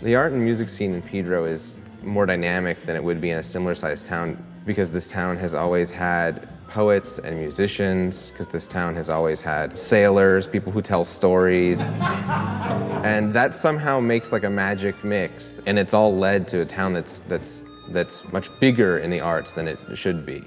The art and music scene in Pedro is more dynamic than it would be in a similar sized town because this town has always had poets and musicians, because this town has always had sailors, people who tell stories. And that somehow makes like a magic mix. And it's all led to a town that's much bigger in the arts than it should be.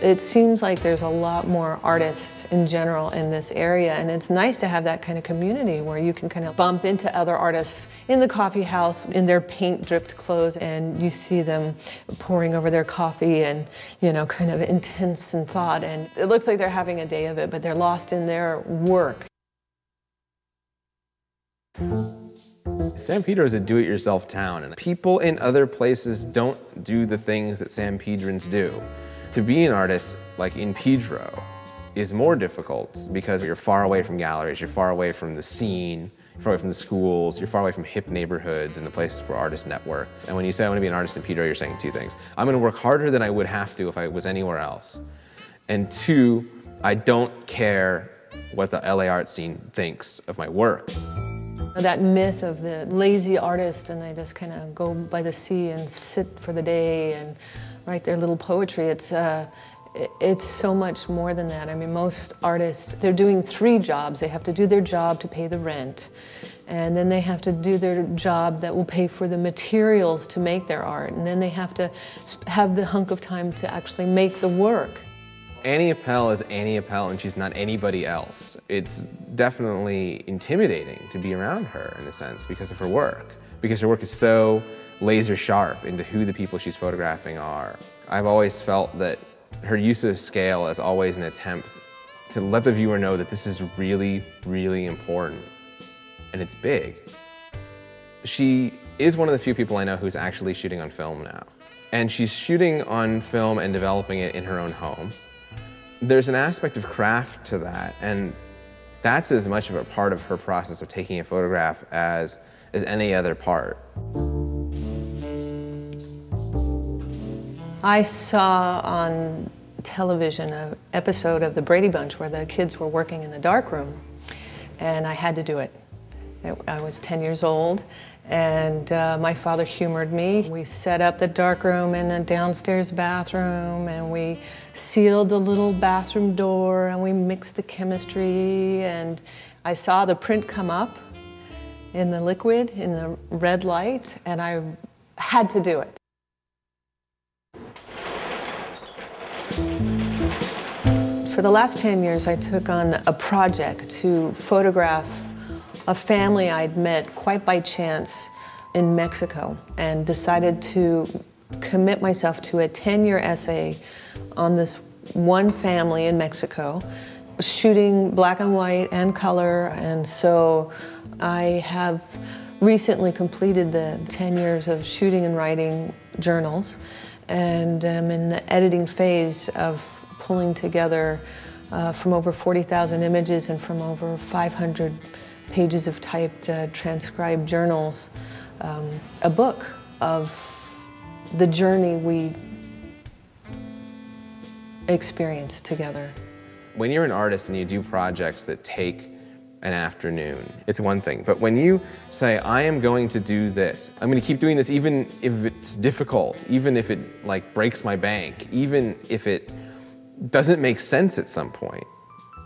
It seems like there's a lot more artists in general in this area, and it's nice to have that kind of community where you can kind of bump into other artists in the coffee house in their paint-dripped clothes, and you see them pouring over their coffee and, you know, kind of intense in thought, and it looks like they're having a day of it, but they're lost in their work. San Pedro is a do-it-yourself town, and people in other places don't do the things that San Pedrans do. To be an artist, like in Pedro, is more difficult because you're far away from galleries, you're far away from the scene, you're far away from the schools, you're far away from hip neighborhoods and the places where artists network. And when you say I want to be an artist in Pedro, you're saying two things. I'm going to work harder than I would have to if I was anywhere else. And two, I don't care what the LA art scene thinks of my work. That myth of the lazy artist, and they just kind of go by the sea and sit for the day and write their little poetry. It's so much more than that. I mean, most artists, they're doing 3 jobs. They have to do their job to pay the rent, and then they have to do their job that will pay for the materials to make their art, and then they have to have the hunk of time to actually make the work. Annie Appel is Annie Appel, and she's not anybody else. It's definitely intimidating to be around her in a sense because of her work, because her work is so laser sharp into who the people she's photographing are. I've always felt that her use of scale is always an attempt to let the viewer know that this is really, really important, and it's big. She is one of the few people I know who's actually shooting on film now, and she's shooting on film and developing it in her own home. There's an aspect of craft to that, and that's as much of a part of her process of taking a photograph as any other part. I saw on television an episode of The Brady Bunch where the kids were working in the darkroom, and I had to do it. I was 10 years old, and my father humored me. We set up the darkroom in a downstairs bathroom, and we sealed the little bathroom door, and we mixed the chemistry, and I saw the print come up in the liquid, in the red light, and I had to do it. For the last 10 years, I took on a project to photograph a family I'd met quite by chance in Mexico, and decided to commit myself to a 10-year essay on this one family in Mexico, shooting black and white and color. And so I have recently completed the 10 years of shooting and writing journals, and I'm in the editing phase of pulling together from over 40,000 images and from over 500 pages of typed transcribed journals, a book of the journey we experienced together. When you're an artist and you do projects that take an afternoon, it's one thing. But when you say, I am going to do this, I'm going to keep doing this even if it's difficult, even if it like breaks my bank, even if it doesn't make sense at some point,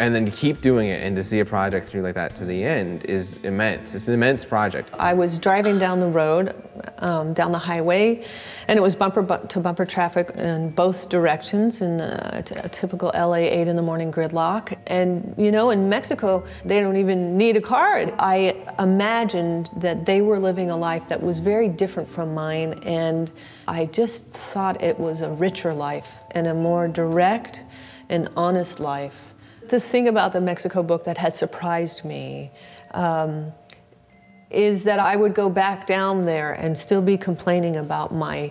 and then to keep doing it and to see a project through like that to the end is immense. It's an immense project. I was driving down the road, down the highway, and it was bumper-to-bumper traffic in both directions in a typical LA 8 in the morning gridlock. And you know, in Mexico, they don't even need a car. I imagined that they were living a life that was very different from mine, and I just thought it was a richer life and a more direct and honest life. The thing about the Mexico book that has surprised me is that I would go back down there and still be complaining about my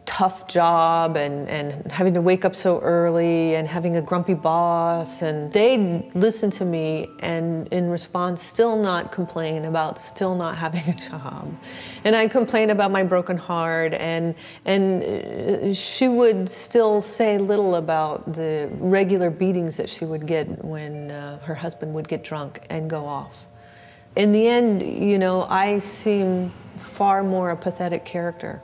tough job and having to wake up so early and having a grumpy boss, and they'd listen to me and in response still not complain about still not having a job. And I'd complain about my broken heart, and she would still say little about the regular beatings that she would get when her husband would get drunk and go off. in the end, you know, I seem far more a pathetic character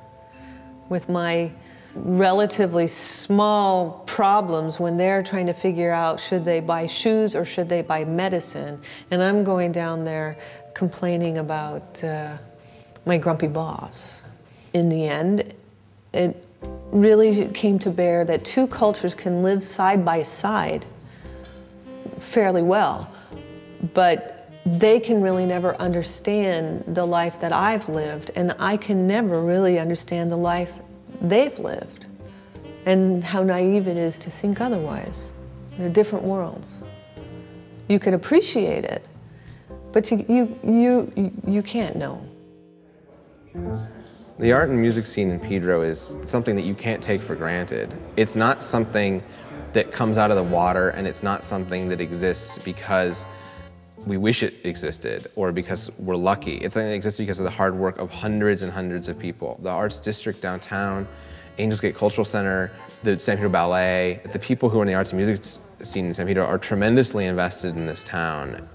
with my relatively small problems when they're trying to figure out should they buy shoes or should they buy medicine. And I'm going down there complaining about my grumpy boss. In the end, it really came to bear that two cultures can live side by side fairly well, but they can really never understand the life that I've lived, and I can never really understand the life they've lived, and how naive it is to think otherwise. They're different worlds. You can appreciate it, but you can't know. The art and music scene in Pedro is something that you can't take for granted. It's not something that comes out of the water, and it's not something that exists because we wish it existed or because we're lucky. It's something that exists because of the hard work of hundreds and hundreds of people. The Arts District downtown, Angels Gate Cultural Center, the San Pedro Ballet, the people who are in the arts and music scene in San Pedro are tremendously invested in this town.